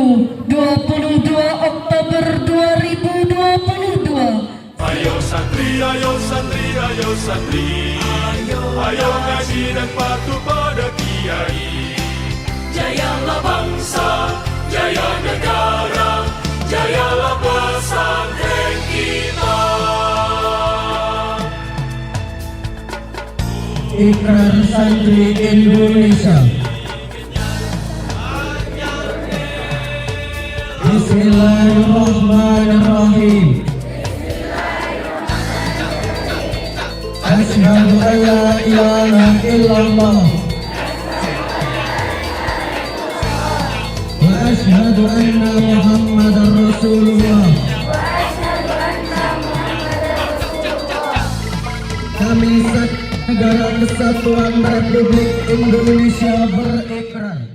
22 Oktober 2022. Ayo santri, ayo santri, ayo santri, ayo ngaji dan patuh pada kiai. Jayalah bangsa, jaya negara, jayalah pesantren kita. Ikrar Santri Indonesia. Bismillahirrahmanirrahim. Asyhadu an la ilaha illallah wa asyhadu anna Muhammadar Rasulullah. Kami Negara Kesatuan Republik Indonesia berikrar.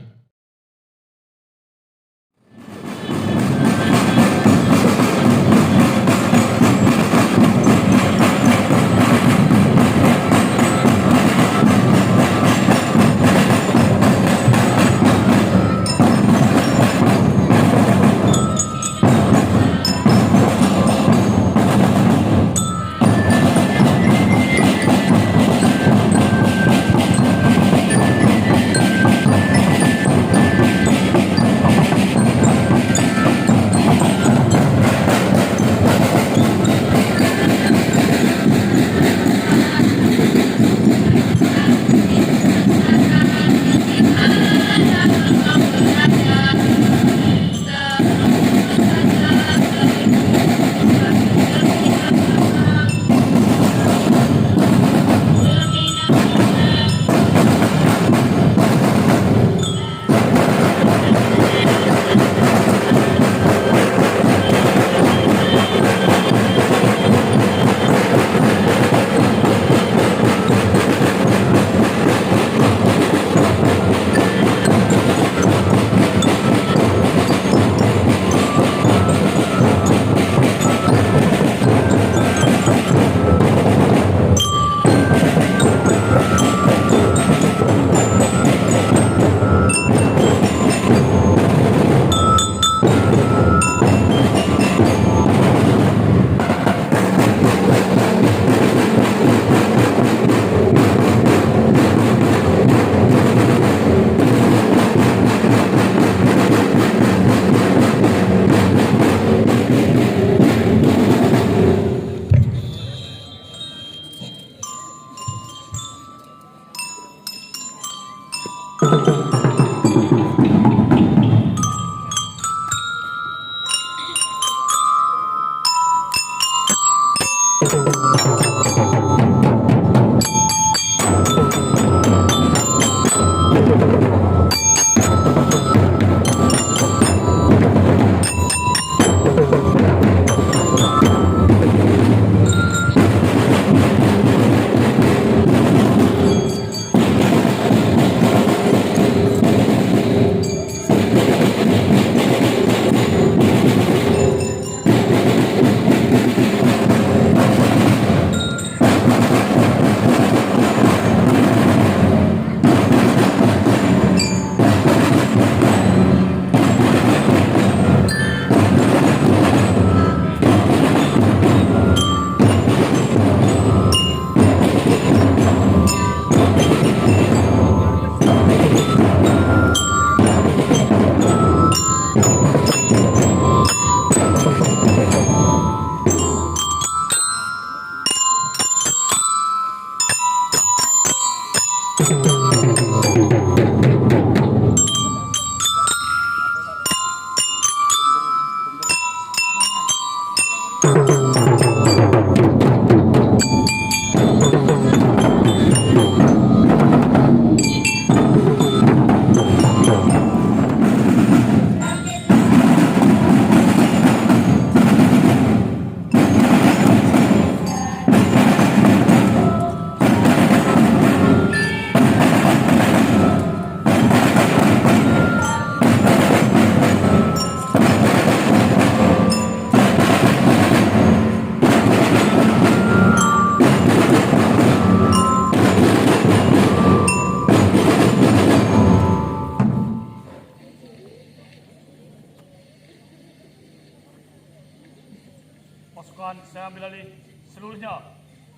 kembali seluruhnya.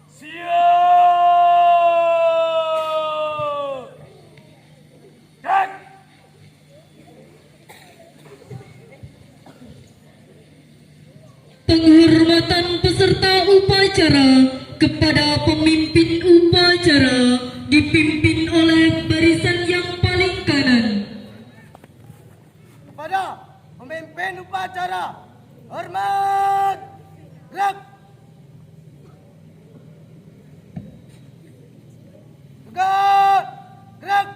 Siap! Cek! Penghormatan peserta upacara kepada pemimpin upacara dipimpin oleh barisan yang paling kanan. Kepada pemimpin upacara, hormat, gerak. Tegak, gerak.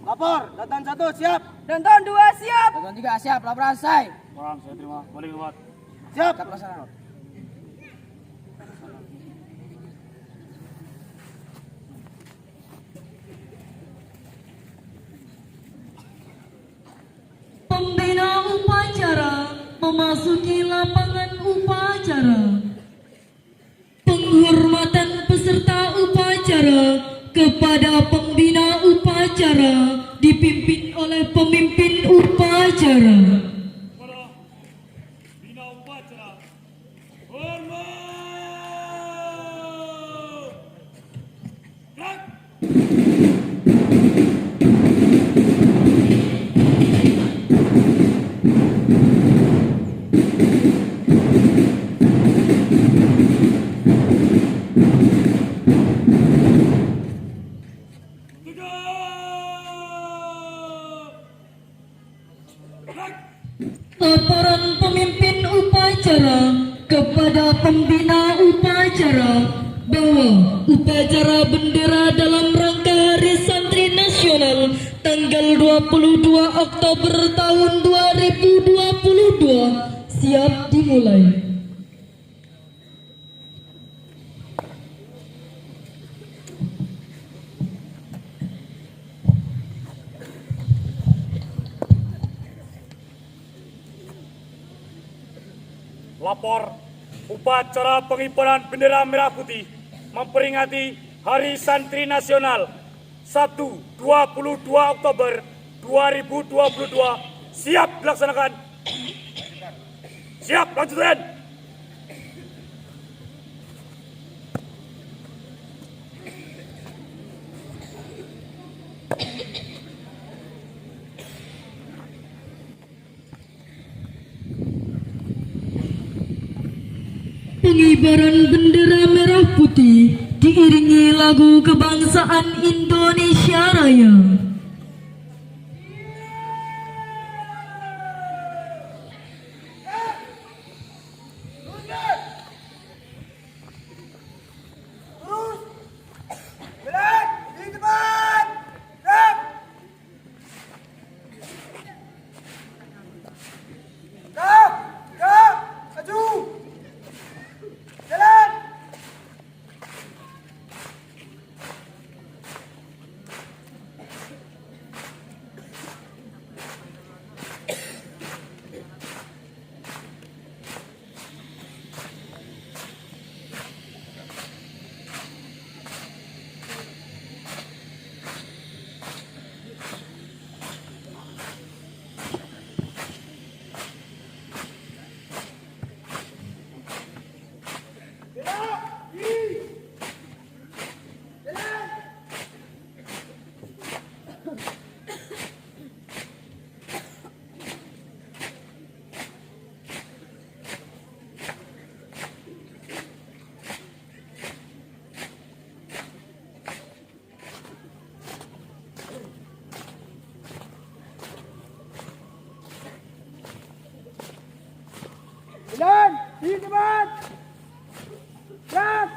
Lapor, datang 1 siap. Danton 2 siap. Datang 3 siap, laporan selesai. Orang saya terima. Boleh keluar. Siap. Siap laksana. Pembina upacara memasuki lapangan upacara. Penghormatan peserta upacara kepada pembina upacara dipimpin oleh pemimpin upacara. Kepada bina upacara. Hormat! Gerak! Laporan pemimpin upacara kepada pembina upacara bahwa upacara bendera dalam rangka Hari Santri Nasional tanggal 22 Oktober tahun 2022 siap dimulai. Lapor upacara pengibaran bendera merah putih memperingati Hari Santri Nasional 22 Oktober 2022 siap dilaksanakan. Siap, lanjutkan. Pengibaran bendera merah putih diiringi lagu kebangsaan Indonesia Raya. Gerak, di depan. Gerak. Gerak, gerak, maju. Jalan. Jalan, di depan. Siap.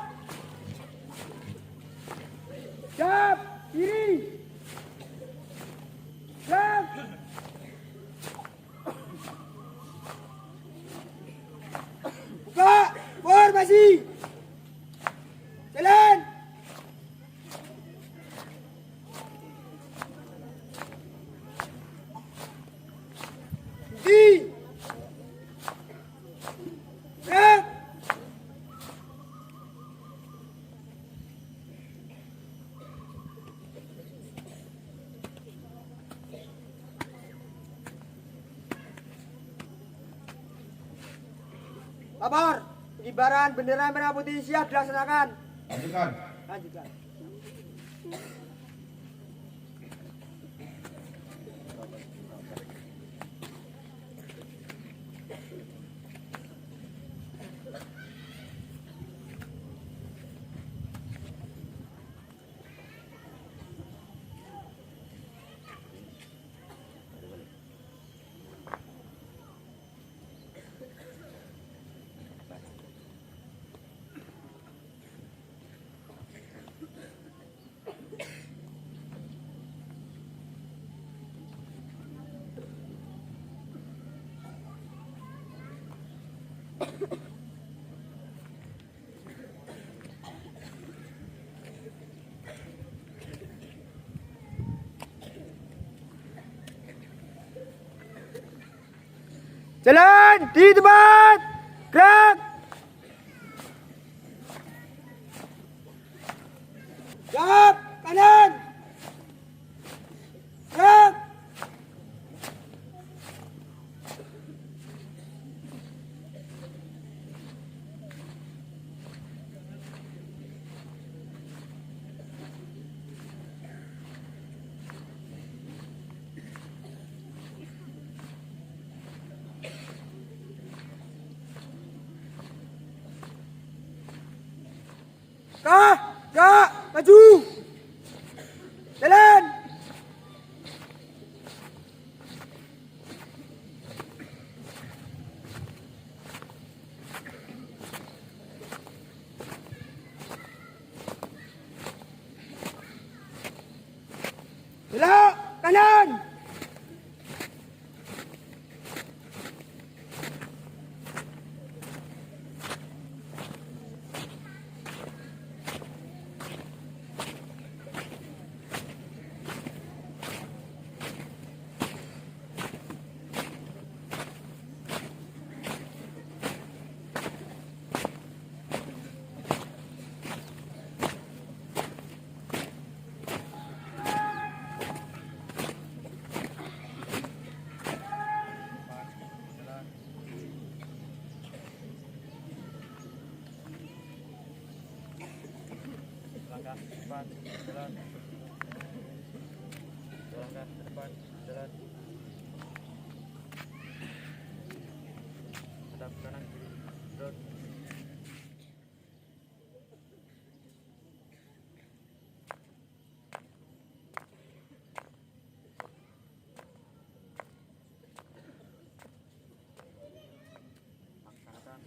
Siap, kiri. Siap. Buka, formasi. Jalan. Di. Siap. Lapor. Pengibaran bendera merah putih siap dilaksanakan. Lanjutkan. Lanjutkan. Jalan di tempat. Gerak. Siap, kanan. Gerak. Kak, maju. Jalan. Belok kanan. Langkah depan, jalan. Langkah depan, jalan. Hadap kanan kiri, mundur. Laksanakan.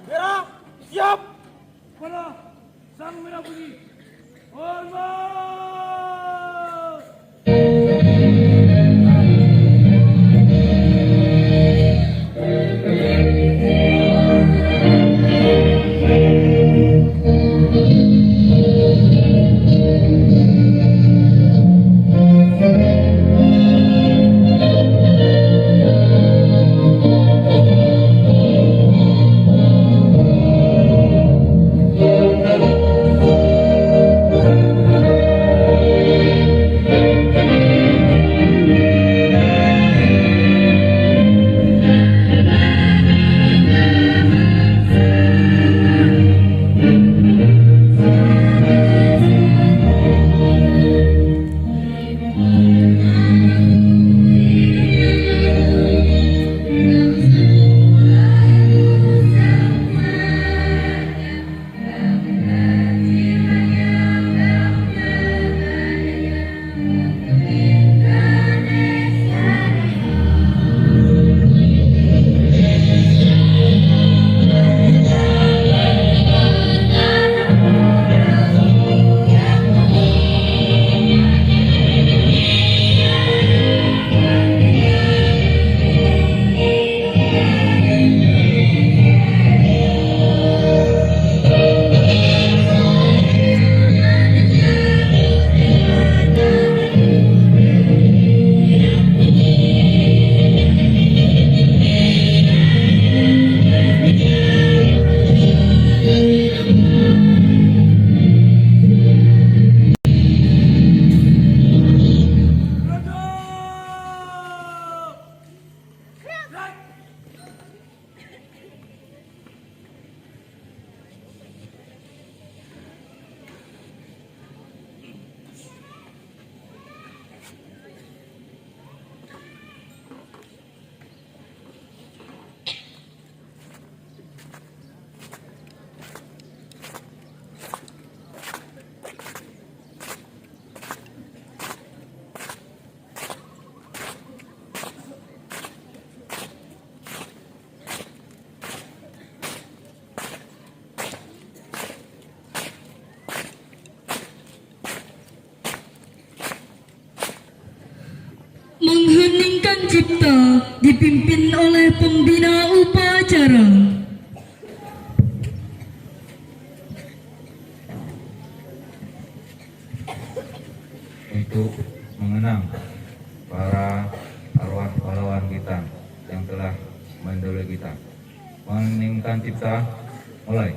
Gerak. Siap. Pada sang merah putih. Hormat! Cipta dipimpin oleh pembina upacara. Untuk mengenang para arwah pahlawan kita yang telah mendahului kita. Meninggikan cipta, mulai.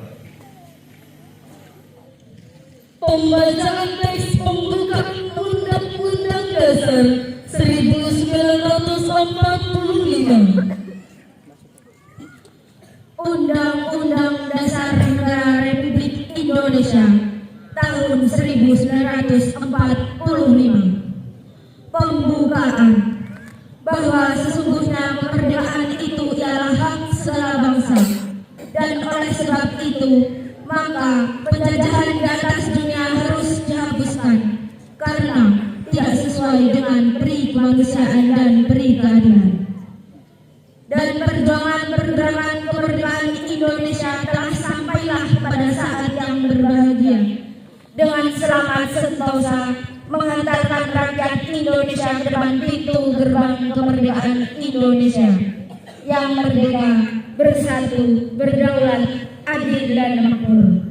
Pembacaan teks pembukaan Undang-Undang Dasar 1945. Undang-Undang Dasar Negara Republik Indonesia tahun 1945. Pembukaan bahwa sesungguhnya kemerdekaan itu ialah hak segala bangsa, dan oleh sebab itu maka penjajahan di atas dunia harus dihapuskan karena tidak sesuai dengan peri kemanusiaan dan peri keadilan. Dan perjuangan kemerdekaan Indonesia telah sampailah pada saat yang berbahagia dengan selamat sentosa mengantarkan rakyat Indonesia ke depan pintu gerbang kemerdekaan Indonesia yang merdeka, bersatu, berdaulat, adil dan makmur.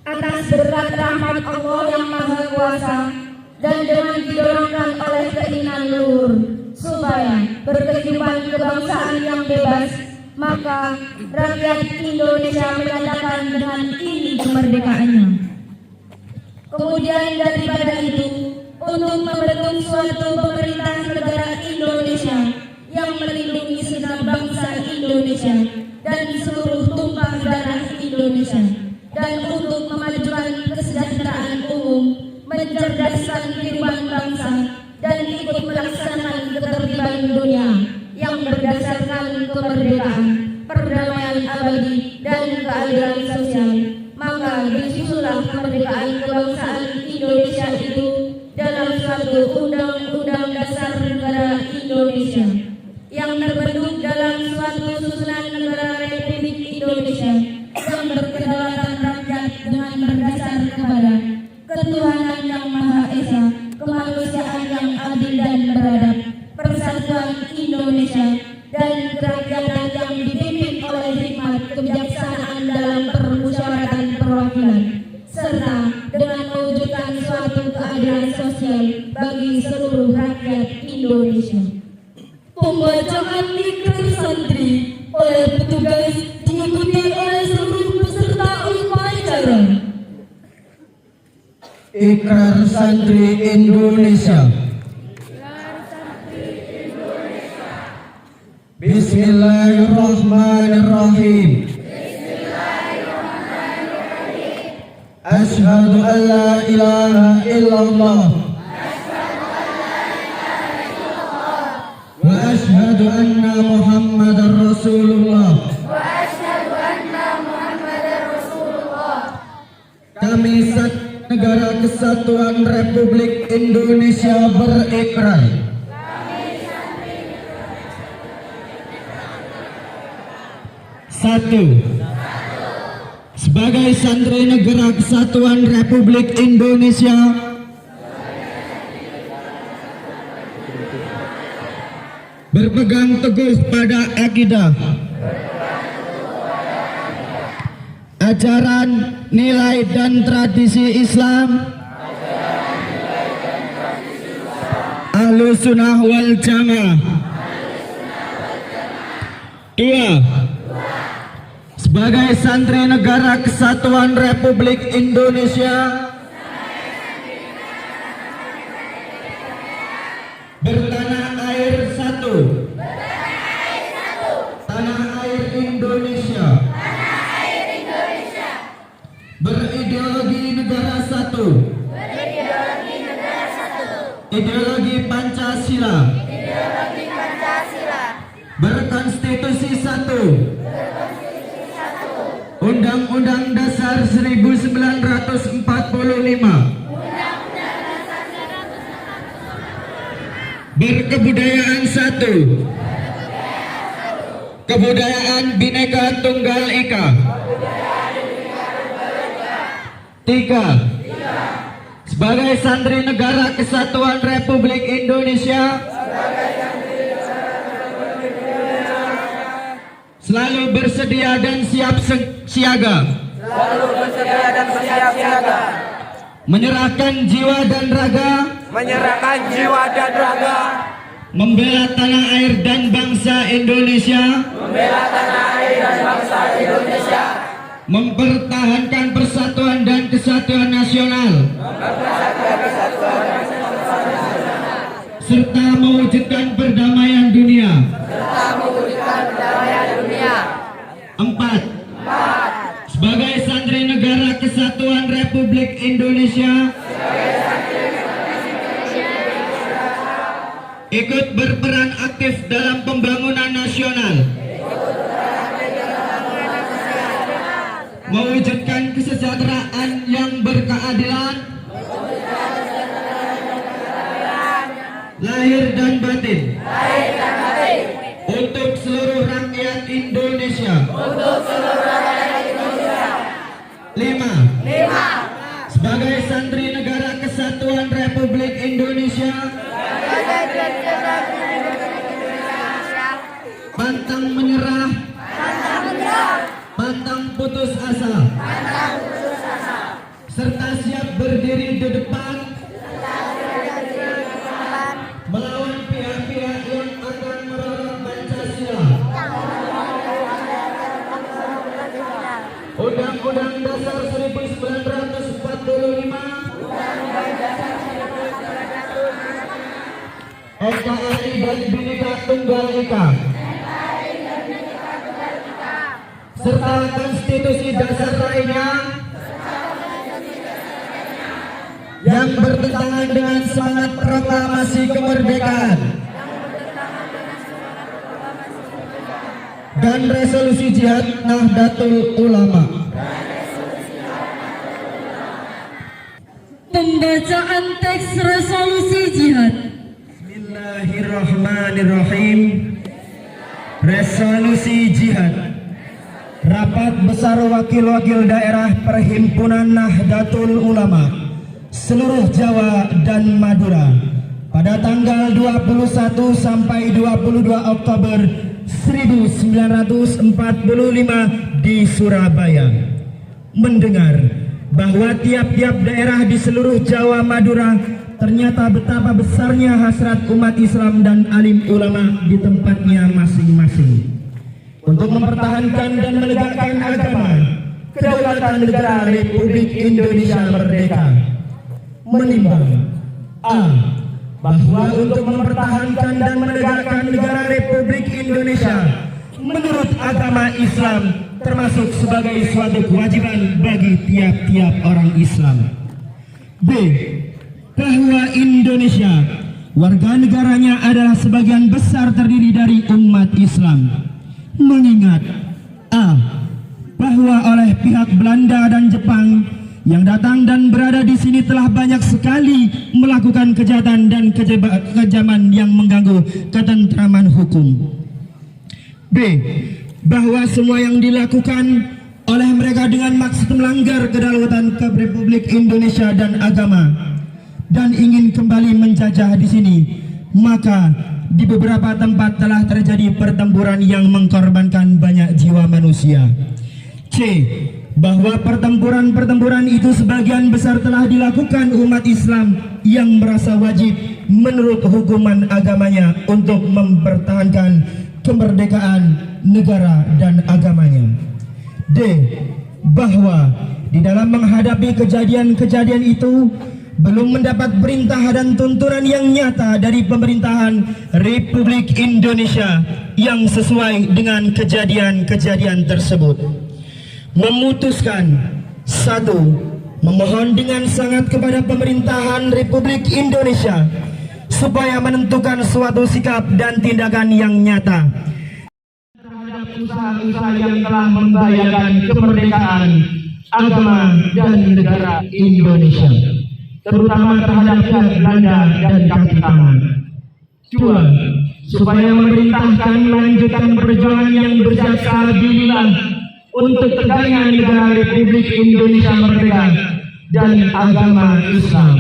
Atas berkat rahmat Allah yang Maha Kuasa dan dengan didorongkan oleh keinginan luhur supaya berkehidupan kebangsaan yang bebas, maka rakyat Indonesia menyatakan dengan ini kemerdekaannya. Kemudian daripada itu, untuk membentuk suatu pemerintah negara Indonesia yang melindungi segenap bangsa Indonesia dan seluruh tumpah darah Indonesia, dan untuk memajukan kesejahteraan umum, mencerdaskan kehidupan bangsa, dan ikut melaksanakan ketertiban dunia yang berdasarkan kemerdekaan, perdamaian abadi, dan keadilan sosial. Maka disusunlah kemerdekaan kebangsaan Indonesia itu dalam suatu Undang-Undang Dasar Negara Indonesia yang terbentuk dalam suatu susunan negara Republik Indonesia yang berkedaulatan rakyat dengan berdasar kepada ketuhanan yang Maha Esa, kemanusiaan yang adil dan beradab, persatuan Indonesia, dan kerakyatan yang dipimpin oleh hikmat kebijaksanaan dalam permusyawaratan perwakilan, serta dengan mewujudkan suatu keadilan sosial bagi seluruh rakyat Indonesia. Pembacaan ikrar santri oleh petugas diikuti oleh seluruh peserta upacara. Ikrar Santri Indonesia. Bismillahirrahmanirrahim. Asyhadu an la ilaha illallah wa asyhadu anna Muhammadar Rasulullah. Kami Negara Kesatuan Republik Indonesia berikrar satu, sebagai santri Negara Kesatuan Republik Indonesia berpegang teguh pada akidah, ajaran, nilai dan tradisi Islam, Ahlussunnah wal Jamaah. Dua, sebagai santri Negara Kesatuan Republik Indonesia bertanah air satu, tanah air Indonesia, berideologi negara satu, ideologi Pancasila, berkonstitusi satu, Undang-Undang Dasar 1945, berkebudayaan satu, kebudayaan Bhinneka Tunggal Ika. Tiga, sebagai santri Negara Kesatuan Republik Indonesia selalu bersedia dan siap siaga, selalu bersedia dan bersiap siaga, menyerahkan jiwa dan raga, menyerahkan jiwa dan raga, membela tanah air dan bangsa Indonesia, membela tanah air dan bangsa Indonesia, mempertahankan persatuan dan kesatuan nasional, serta mewujudkan perdamaian dunia. 4. Sebagai santri negara Kesatuan Republik Indonesia, ikut berperan aktif dalam pembangunan nasional, mewujudkan kesejahteraan yang berkeadilan, lahir dan batin, untuk seluruh rakyat Indonesia. 5. Sebagai santri negara Kesatuan Republik Indonesia, pantang menyerah, pantang putus asa, serta siap berdiri di depan melawan pihak-pihak yang akan merongrong Pancasila, Undang-Undang Dasar 1945, NKRI dan Bhinneka Tunggal Ika, serta konstitusi dasar lainnya yang bertentangan dengan semangat proklamasi kemerdekaan dan resolusi jihad Nahdlatul Ulama. Pembacaan teks resolusi jihad. Bismillahirrahmanirrahim. Resolusi jihad. Rapat Besar Wakil-Wakil Daerah Perhimpunan Nahdlatul Ulama seluruh Jawa dan Madura pada tanggal 21 sampai 22 Oktober 1945 di Surabaya mendengar bahwa tiap-tiap daerah di seluruh Jawa Madura ternyata betapa besarnya hasrat umat Islam dan alim ulama di tempatnya masing-masing untuk mempertahankan dan menegakkan agama, kedaulatan negara Republik Indonesia Merdeka. Menimbang A. Bahwa untuk mempertahankan dan menegakkan negara Republik Indonesia menurut agama Islam termasuk sebagai suatu kewajiban bagi tiap-tiap orang Islam. B. Bahwa Indonesia warga negaranya adalah sebagian besar terdiri dari umat Islam. Mengingat A. Bahwa oleh pihak Belanda dan Jepang yang datang dan berada di sini telah banyak sekali melakukan kejahatan dan kekejaman yang mengganggu ketentraman hukum. B. Bahwa semua yang dilakukan oleh mereka dengan maksud melanggar kedaulatan Republik Indonesia dan agama dan ingin kembali menjajah di sini, maka di beberapa tempat telah terjadi pertempuran yang mengorbankan banyak jiwa manusia. C. Bahwa pertempuran itu sebagian besar telah dilakukan umat Islam yang merasa wajib menurut hukuman agamanya untuk mempertahankan kemerdekaan negara dan agamanya. D. Bahwa di dalam menghadapi kejadian-kejadian itu belum mendapat perintah dan tuntunan yang nyata dari pemerintahan Republik Indonesia yang sesuai dengan kejadian-kejadian tersebut. Memutuskan 1. Memohon dengan sangat kepada pemerintahan Republik Indonesia supaya menentukan suatu sikap dan tindakan yang nyata terhadap usaha-usaha yang telah membahayakan kemerdekaan agama dan negara Indonesia, terutama terhadap pihak Belanda dan kaki tangan. 2. Supaya memerintahkan melanjutkan perjuangan yang berjasa-bilillah untuk tegaknya negara Republik Indonesia Merdeka dan agama Islam.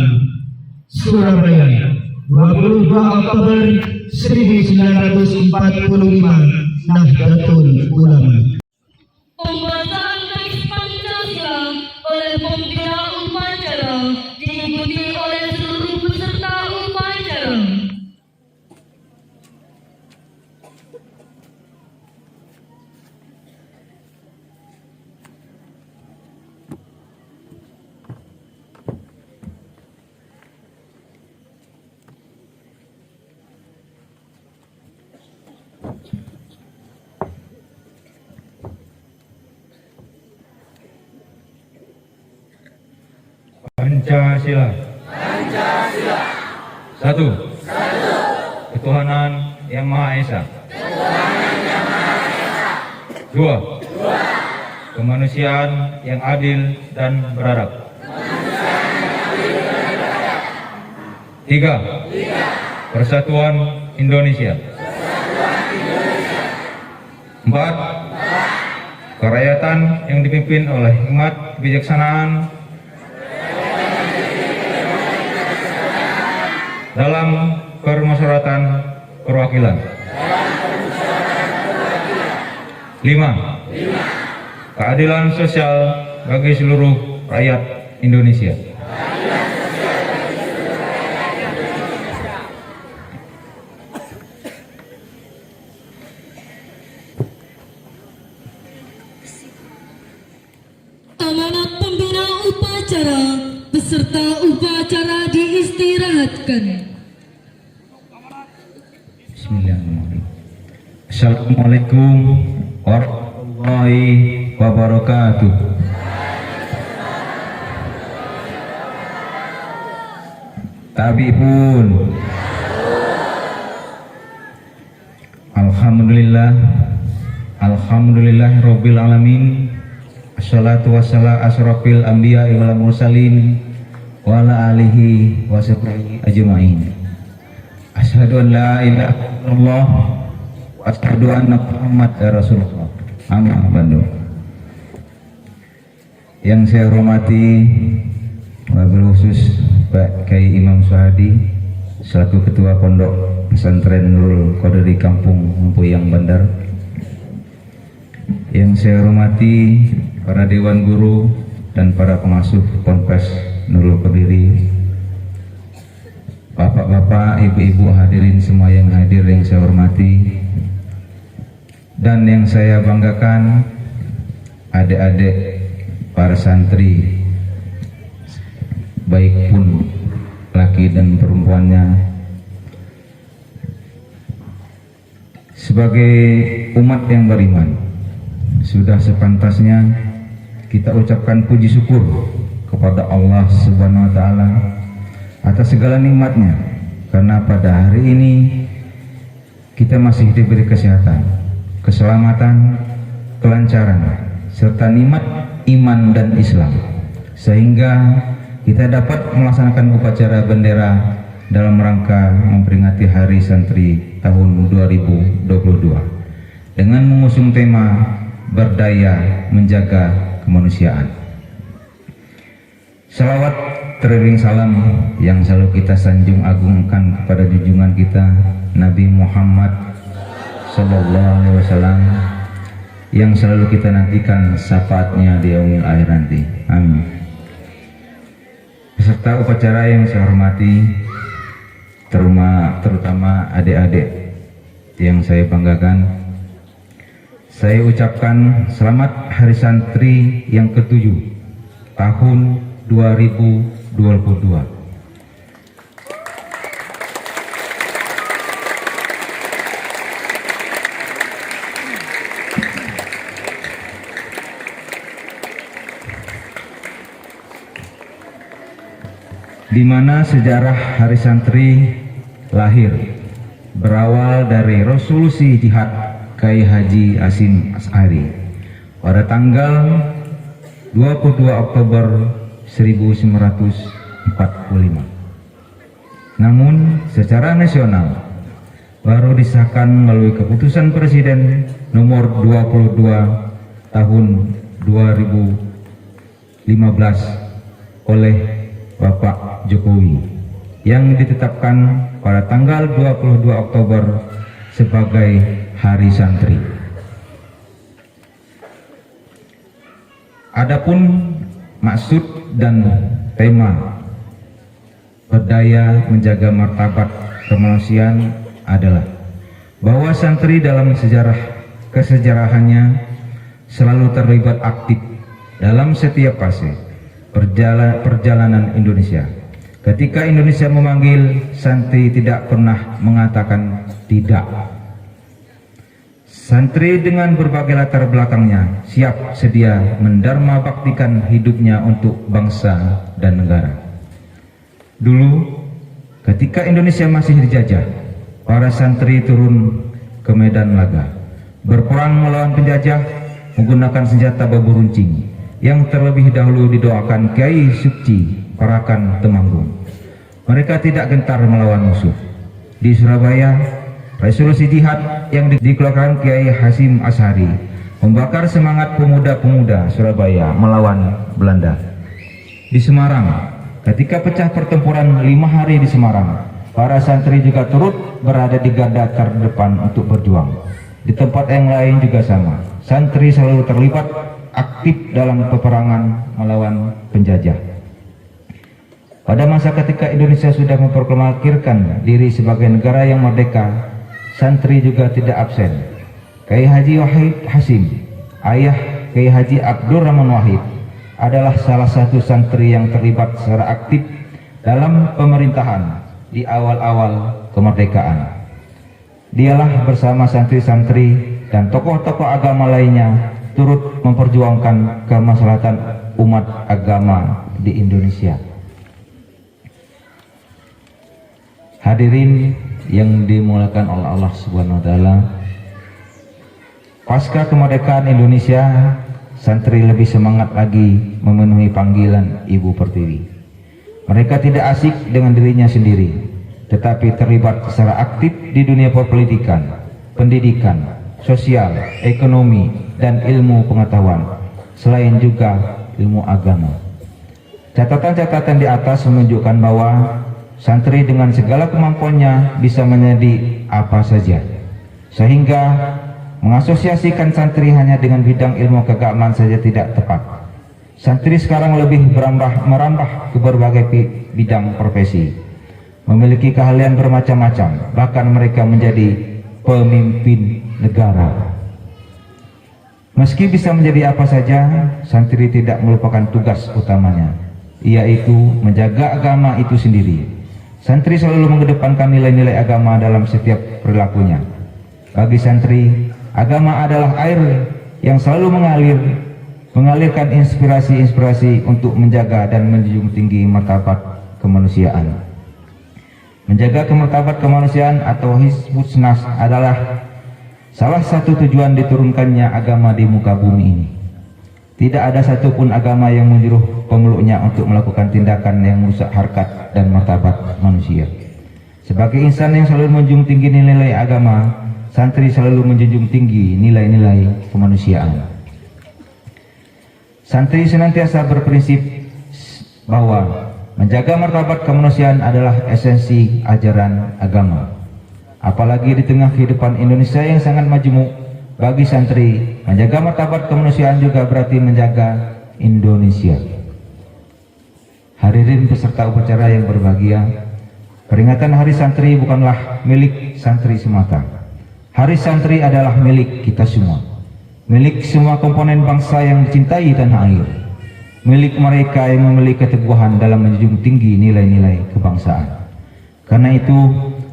Surabaya, 22 Oktober 1945. Nahdlatul Ulama. Pembacaan teks Pancasila oleh pembina upacara diikuti oleh seluruh peserta upacara. Pancasila. Satu. Ketuhanan Yang Maha Esa. Dua. Kemanusiaan yang adil dan beradab. Tiga. Persatuan Indonesia. Empat. Kerakyatan yang dipimpin oleh hikmat kebijaksanaan dalam permusyawaratan perwakilan. 5. Keadilan sosial bagi seluruh rakyat Indonesia. Amanat pembina upacara beserta upacara diistirahatkan. Bismillahirrahmanirrahim. Assalamualaikum warahmatullahi wabarakatuh. Tabi'un. Alhamdulillah Rabbil Alamin. Assalatu wassalam asrafil anbiya wal mursalin wa ala alihi wa sahbihi ajma'in. Asyhadu an la ilaha illallah wa asyhadu anna Muhammadar Rasulullah. Amma ba'du. Yang saya hormati wabil khusus Pak Kiai Imam Suhadi selaku Ketua Pondok Pesantren Nurul Qadri Kampung Empuyang Bandar. Yang saya hormati para dewan guru dan para pengasuh Ponpes Nurul Qadri, bapak-bapak, ibu-ibu hadirin semua yang hadir yang saya hormati, dan yang saya banggakan adik-adik para santri, baik pun laki dan perempuannya. Sebagai umat yang beriman, sudah sepantasnya kita ucapkan puji syukur kepada Allah Subhanahu wa Ta'ala atas segala nikmatnya, karena pada hari ini kita masih diberi kesehatan, keselamatan, kelancaran, serta nikmat iman dan Islam, sehingga kita dapat melaksanakan upacara bendera dalam rangka memperingati Hari Santri tahun 2022 dengan mengusung tema berdaya menjaga kemanusiaan. Salawat teriring salam yang selalu kita sanjung agungkan kepada junjungan kita Nabi Muhammad Sallallahu Alaihi Wasallam, yang selalu kita nantikan syafaatnya di yaumil akhir nanti. Amin. Peserta upacara yang saya hormati, terutama adik-adik yang saya banggakan, saya ucapkan selamat Hari Santri yang ke-7 tahun 2022. Di mana sejarah Hari Santri lahir berawal dari resolusi jihad Kiai Haji Hasyim Asy'ari pada tanggal 22 Oktober 1945. Namun secara nasional baru disahkan melalui keputusan Presiden nomor 22 tahun 2015 oleh Bapak Jokowi, yang ditetapkan pada tanggal 22 Oktober sebagai Hari Santri. Adapun maksud dan tema berdaya menjaga martabat kemanusiaan adalah bahwa santri dalam kesejarahannya selalu terlibat aktif dalam setiap fase perjalanan Indonesia. Ketika Indonesia memanggil, santri tidak pernah mengatakan tidak. Santri dengan berbagai latar belakangnya siap sedia mendharma baktikan hidupnya untuk bangsa dan negara. Dulu, ketika Indonesia masih dijajah, para santri turun ke medan laga, berperang melawan penjajah menggunakan senjata bambu runcing yang terlebih dahulu didoakan Kiai Sukci Parakan Temanggung. Mereka tidak gentar melawan musuh. Di Surabaya, resolusi jihad yang dikeluarkan Kiai Hasyim Asy'ari membakar semangat pemuda-pemuda Surabaya melawan Belanda. Di Semarang, ketika pecah pertempuran 5 hari di Semarang, para santri juga turut berada di garda terdepan untuk berjuang. Di tempat yang lain juga sama, santri selalu terlibat aktif dalam peperangan melawan penjajah. Pada masa ketika Indonesia sudah memproklamasikan diri sebagai negara yang merdeka, santri juga tidak absen. Kiai Haji Wahid Hasyim, ayah Kiai Haji Abdurrahman Wahid, adalah salah satu santri yang terlibat secara aktif dalam pemerintahan di awal-awal kemerdekaan. Dialah bersama santri-santri dan tokoh-tokoh agama lainnya turut memperjuangkan kemaslahatan umat agama di Indonesia. Hadirin yang dimuliakan oleh Allah Subhanahu wa taala, pasca kemerdekaan Indonesia, santri lebih semangat lagi memenuhi panggilan Ibu Pertiwi. Mereka tidak asik dengan dirinya sendiri, tetapi terlibat secara aktif di dunia perpolitikan, pendidikan, sosial, ekonomi, dan ilmu pengetahuan, selain juga ilmu agama. Catatan-catatan di atas menunjukkan bahwa santri dengan segala kemampuannya bisa menjadi apa saja, sehingga mengasosiasikan santri hanya dengan bidang ilmu keagamaan saja tidak tepat. Santri sekarang lebih merambah ke berbagai bidang profesi, memiliki keahlian bermacam-macam, bahkan mereka menjadi pemimpin negara. Meski bisa menjadi apa saja, santri tidak melupakan tugas utamanya, yaitu menjaga agama itu sendiri. Santri selalu mengedepankan nilai-nilai agama dalam setiap perilakunya. Bagi santri, agama adalah air yang selalu mengalirkan inspirasi-inspirasi untuk menjaga dan menjunjung tinggi martabat kemanusiaan. Menjaga martabat kemanusiaan atau Hizbusnas adalah salah satu tujuan diturunkannya agama di muka bumi ini. Tidak ada satupun agama yang menyuruh pemeluknya untuk melakukan tindakan yang merusak harkat dan martabat manusia. Sebagai insan yang selalu menjunjung tinggi nilai-nilai agama, santri selalu menjunjung tinggi nilai-nilai kemanusiaan. Santri senantiasa berprinsip bahwa menjaga martabat kemanusiaan adalah esensi ajaran agama. Apalagi di tengah kehidupan Indonesia yang sangat majemuk, bagi santri menjaga martabat kemanusiaan juga berarti menjaga Indonesia. Hadirin peserta upacara yang berbahagia, peringatan Hari Santri bukanlah milik santri semata. Hari Santri adalah milik kita semua, milik semua komponen bangsa yang mencintai tanah air, milik mereka yang memiliki keteguhan dalam menjunjung tinggi nilai-nilai kebangsaan. Karena itu,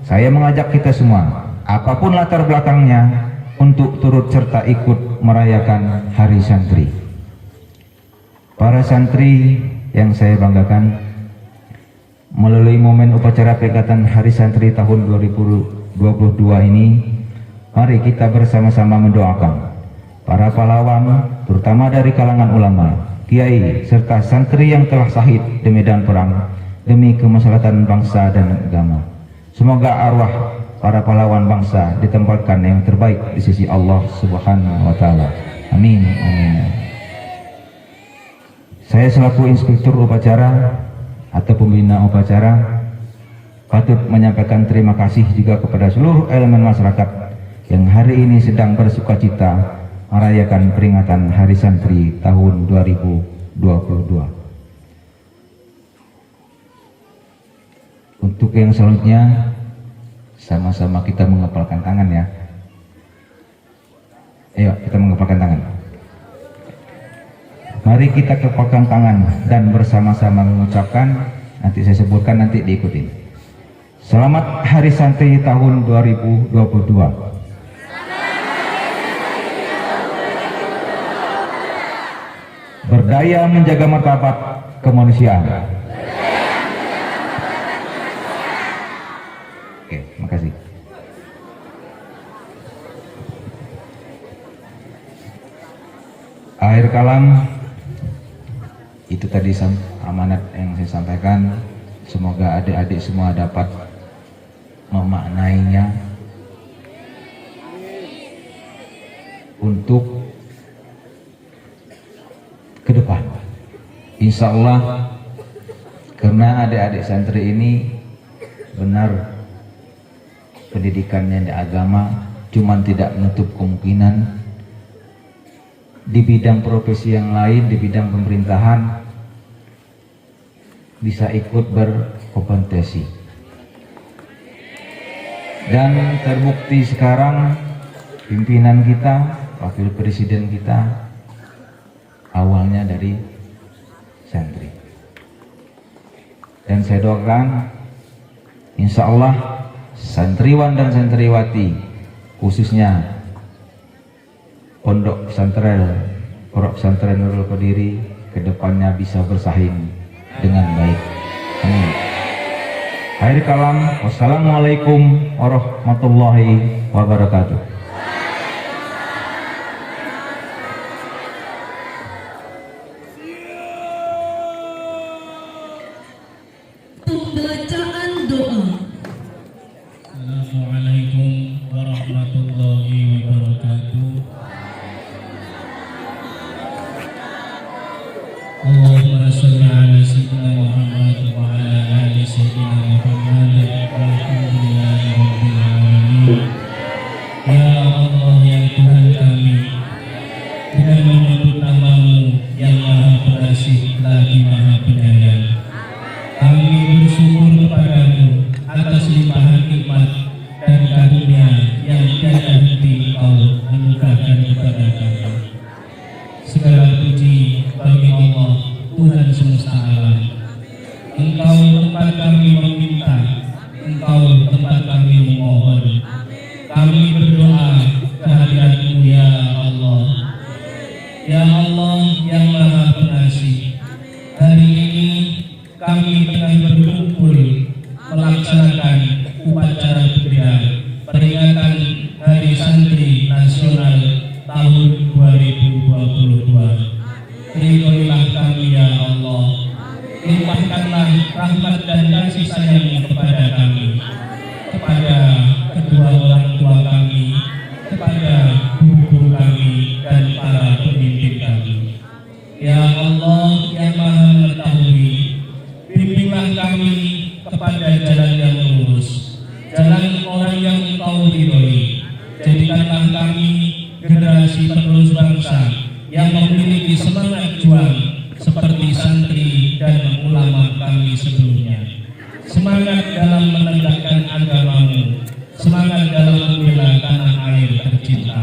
saya mengajak kita semua, apapun latar belakangnya, untuk turut serta ikut merayakan Hari Santri. Para santri yang saya banggakan, melalui momen upacara peringatan Hari Santri tahun 2022 ini, mari kita bersama-sama mendoakan para pahlawan, terutama dari kalangan ulama, kiai, serta santri yang telah syahid di medan perang demi kemaslahatan bangsa dan agama. Semoga arwah para pahlawan bangsa ditempatkan yang terbaik di sisi Allah Subhanahu wa taala. Amin. Amin. Saya selaku inspektur upacara atau pembina upacara patut menyampaikan terima kasih juga kepada seluruh elemen masyarakat yang hari ini sedang bersukacita merayakan peringatan Hari Santri tahun 2022. Untuk yang selanjutnya, sama-sama kita mengepalkan tangan ya. Ayo kita mengepalkan tangan. Mari kita kepalkan tangan dan bersama-sama mengucapkan, nanti saya sebutkan, nanti diikutin. Selamat Hari Santri tahun 2022. Berdaya menjaga martabat kemanusiaan. Oke, makasih. Akhir kalam, itu tadi amanat yang saya sampaikan. Semoga adik-adik semua dapat memaknainya untuk ke depan. Insya Allah, karena adik-adik santri ini benar pendidikannya di agama, cuman tidak menutup kemungkinan di bidang profesi yang lain, di bidang pemerintahan bisa ikut berkompetisi. Dan terbukti sekarang pimpinan kita, wakil presiden kita awalnya dari santri. Dan saya doakan insya Allah santriwan dan santriwati, khususnya Pondok Pesantren Nurul Qadiri, kedepannya bisa bersaing dengan baik. Amin. Akhir kalam, wassalamualaikum warahmatullahi wabarakatuh. Pembacaan doa. Assalamualaikum warahmatullahi wabarakatuh. Allahumma sholli ala sayyidina Muhammad wa ala ali sayyidina Muhammad walhamdulillahi rabbil alamin. Ya Allah, ya Tuhan kami, dengan menyebut nama-Mu yang Maha Pengasih lagi Maha Penyayang, kami bersyukur kepada-Mu atas limpahan nikmat dan karunia yang tiada henti Engkau anugerahkan kepada kami. Segala puji bagi Allah, Tuhan semesta alam. Engkau tempat kami meminta, Engkau tempat kami memohon. Kami berdoa kehadirat-Mu ya Allah. Ya Allah yang Maha Pengasih, hari ini kami tengah berkumpul melaksanakan upacara budaya peringatan Hari Santri Nasional tahun 2022. Ridhoilah kami ya Allah, limpahkanlah rahmat dan kasih sayang kepada kami, kepada kedua orang tua kami, kepada guru-guru kami dan para pemimpin kami. Ya Allah yang Maha Mengetahui, bimbinglah kami kepada jalan yang lurus, jalan orang yang Engkau ridhoi. Jadikanlah kami generasi penerus bangsa yang memiliki semangat juang seperti santri dan ulama kami sebelumnya. Semangat dalam menegakkan agama-Mu, semangat dalam membela tanah air tercinta.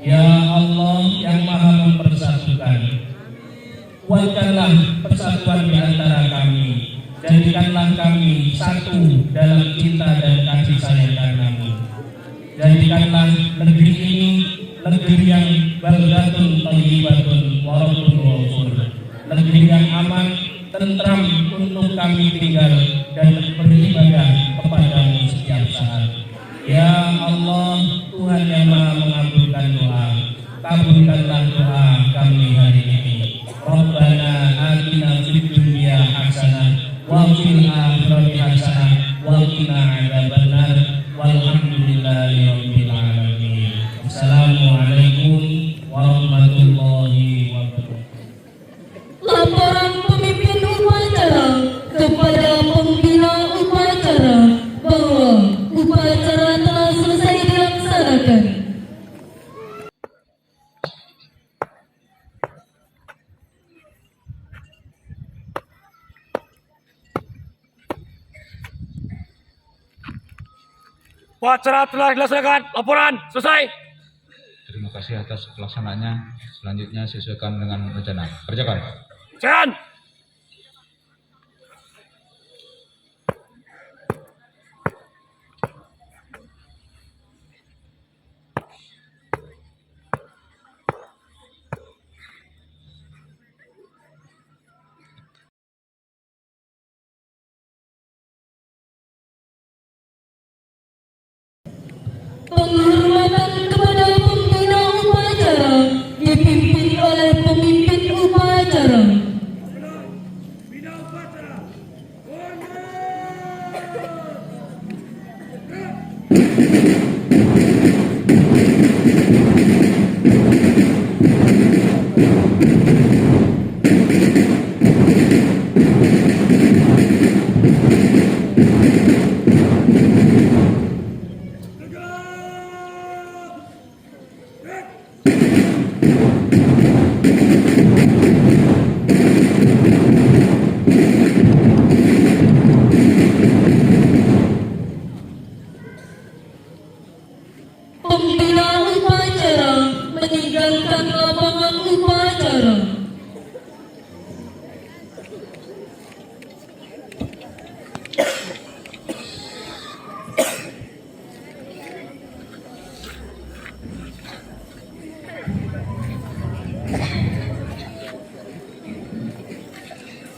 Ya Allah yang Maha mempersatukan, kuatkanlah persatuan di antara kami. Jadikanlah kami satu dalam cinta dan kasih sayang karena-Mu. Jadikanlah negeri ini negeri yang baldatun thayyibatun wa rabbun ghafur, negeri yang aman, tentram untuk kami tinggal dan beribadah kepada-Mu setiap saat. Ya Allah, Tuhan yang Maha mengabulkan doa, kabulkanlah doa kami hari ini. Rabbana atina fid dunya hasanah wa fil akhirati hasanah wa qina adzabannar walhamdulillahi rabbil alamin. Assalamualaikum warahmatullahi wabarakatuh. Laporan pemimpin upacara kepada pembina upacara bahwa upacara telah selesai dilaksanakan. Upacara telah dilaksanakan. Laporan selesai. Terima kasih atas pelaksanaannya. Selanjutnya sesuaikan dengan rencana. Kerjakan. Sean. Penghormatan kepada pembina upacara dipimpin oleh pemimpin upacara. Pembina upacara meninggalkan lapangan upacara.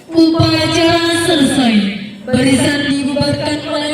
Upacara selesai. Barisan dibubarkan oleh